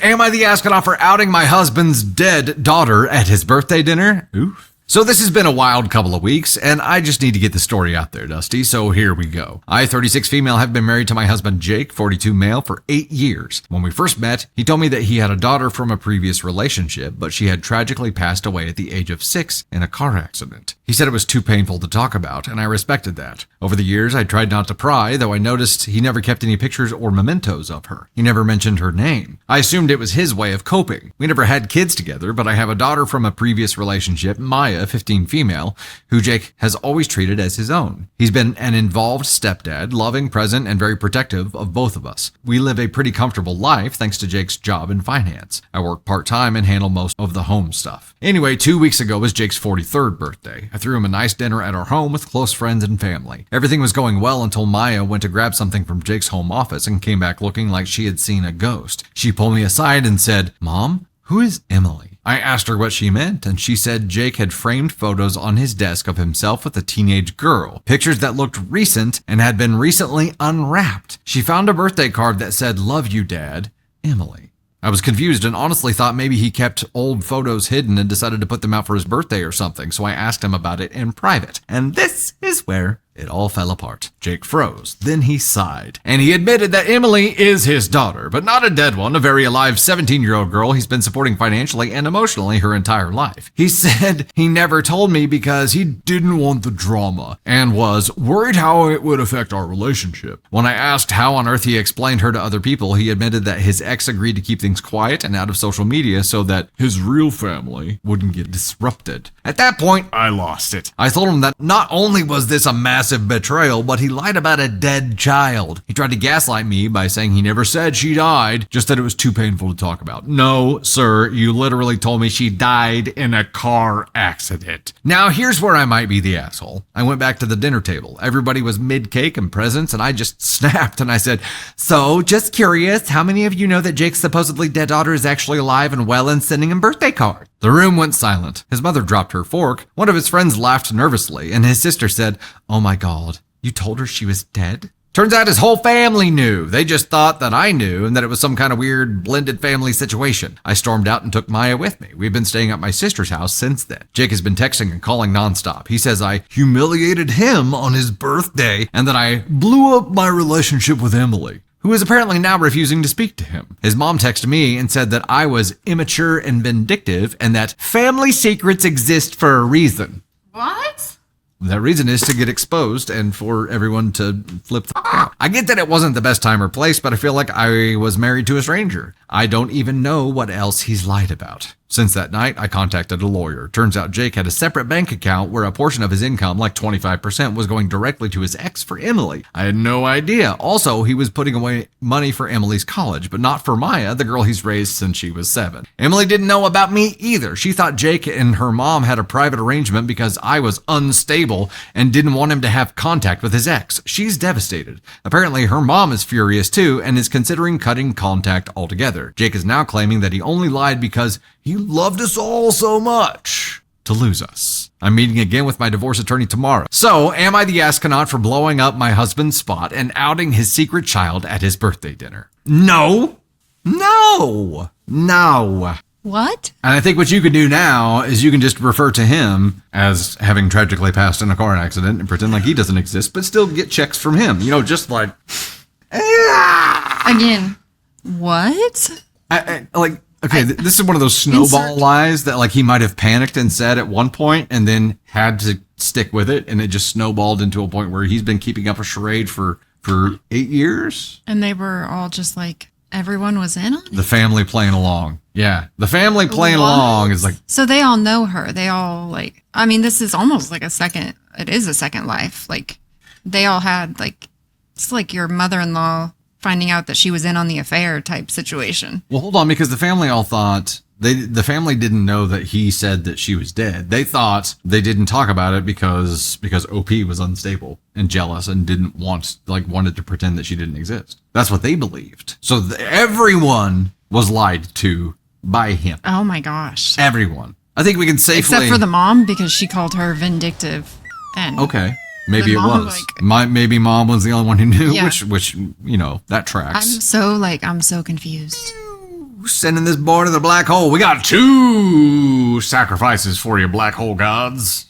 Am I the astronaut for outing my husband's dead daughter at his birthday dinner? Oof. So this has been a wild couple of weeks, and I just need to get the story out there, Dusty, so here we go. I, 36 female, have been married to my husband Jake, 42 male, for 8 years. When we first met, he told me that he had a daughter from a previous relationship, but she had tragically passed away at the age of 6 in a car accident. He said it was too painful to talk about, and I respected that. Over the years, I tried not to pry, though I noticed he never kept any pictures or mementos of her. He never mentioned her name. I assumed it was his way of coping. We never had kids together, but I have a daughter from a previous relationship, Maya, 15 female, who Jake has always treated as his own. He's been an involved stepdad, loving, present, and very protective of both of us. We live a pretty comfortable life thanks to Jake's job in finance. I work part-time and handle most of the home stuff. Anyway, 2 weeks ago was Jake's 43rd birthday. I threw him a nice dinner at our home with close friends and family. Everything was going well until Maya went to grab something from Jake's home office and came back looking like she had seen a ghost. She pulled me aside and said, "Mom, who is Emily?" I asked her what she meant, and she said Jake had framed photos on his desk of himself with a teenage girl, pictures that looked recent and had been recently unwrapped. She found a birthday card that said, "Love you, Dad, Emily." I was confused and honestly thought maybe he kept old photos hidden and decided to put them out for his birthday or something, so I asked him about it in private. And this is where it all fell apart. Jake froze. Then he sighed. And he admitted that Emily is his daughter, but not a dead one, a very alive 17-year-old girl he's been supporting financially and emotionally her entire life. He said he never told me because he didn't want the drama and was worried how it would affect our relationship. When I asked how on earth he explained her to other people, he admitted that his ex agreed to keep things quiet and out of social media so that his real family wouldn't get disrupted. At that point, I lost it. I told him that not only was this a massive betrayal, but he lied about a dead child. He tried to gaslight me by saying he never said she died, just that it was too painful to talk about. No, sir, you literally told me she died in a car accident. Now, here's where I might be the asshole. I went back to the dinner table. Everybody was mid-cake and presents, and I just snapped and I said, "So, just curious, how many of you know that Jake's supposedly dead daughter is actually alive and well and sending him birthday cards?" The room went silent. His mother dropped her fork. One of his friends laughed nervously, and his sister said, "Oh my God, you told her she was dead?" Turns out his whole family knew. They just thought that I knew and that it was some kind of weird blended family situation. I stormed out and took Maya with me. We've been staying at my sister's house since then. Jake has been texting and calling nonstop. He says I humiliated him on his birthday and that I blew up my relationship with Emily, who is apparently now refusing to speak to him. His mom texted me and said that I was immature and vindictive and that family secrets exist for a reason. What? That reason is to get exposed and for everyone to flip out. I get that it wasn't the best time or place, but I feel like I was married to a stranger. I don't even know what else he's lied about. Since that night, I contacted a lawyer. Turns out Jake had a separate bank account where a portion of his income, like 25%, was going directly to his ex for Emily. I had no idea. Also, he was putting away money for Emily's college, but not for Maya, the girl he's raised since she was 7. Emily didn't know about me either. She thought Jake and her mom had a private arrangement because I was unstable and didn't want him to have contact with his ex. She's devastated. Apparently, her mom is furious too and is considering cutting contact altogether. Jake is now claiming that he only lied because he loved us all so much to lose us. I'm meeting again with my divorce attorney tomorrow. So, am I the astronaut for blowing up my husband's spot and outing his secret child at his birthday dinner? No. No. No. What? And I think what you can do now is you can just refer to him as having tragically passed in a car accident and pretend like he doesn't exist, but still get checks from him. You know, just like... Again, what? Okay, this is one of those snowball lies that like he might have panicked and said at one point and then had to stick with it, and it just snowballed into a point where he's been keeping up a charade for 8 years. And they were all just like, everyone was in on it? The family playing along. Yeah, the family playing along is like... So they all know her. They all like, I mean, this is almost like it is a second life. Like they all had like, it's like your mother-in-law finding out that she was in on the affair type situation. Well, hold on, because the family all thought the family didn't know that he said that she was dead. They thought they didn't talk about it because OP was unstable and jealous and wanted to pretend that she didn't exist. That's what they believed. So everyone was lied to by him. Oh my gosh. Everyone. I think we can safely... Except for the mom, because she called her vindictive. And okay. Maybe it was. Like, maybe mom was the only one who knew, yeah. which that tracks. I'm so confused. Sending this boy to the black hole. We got 2 sacrifices for you, black hole gods.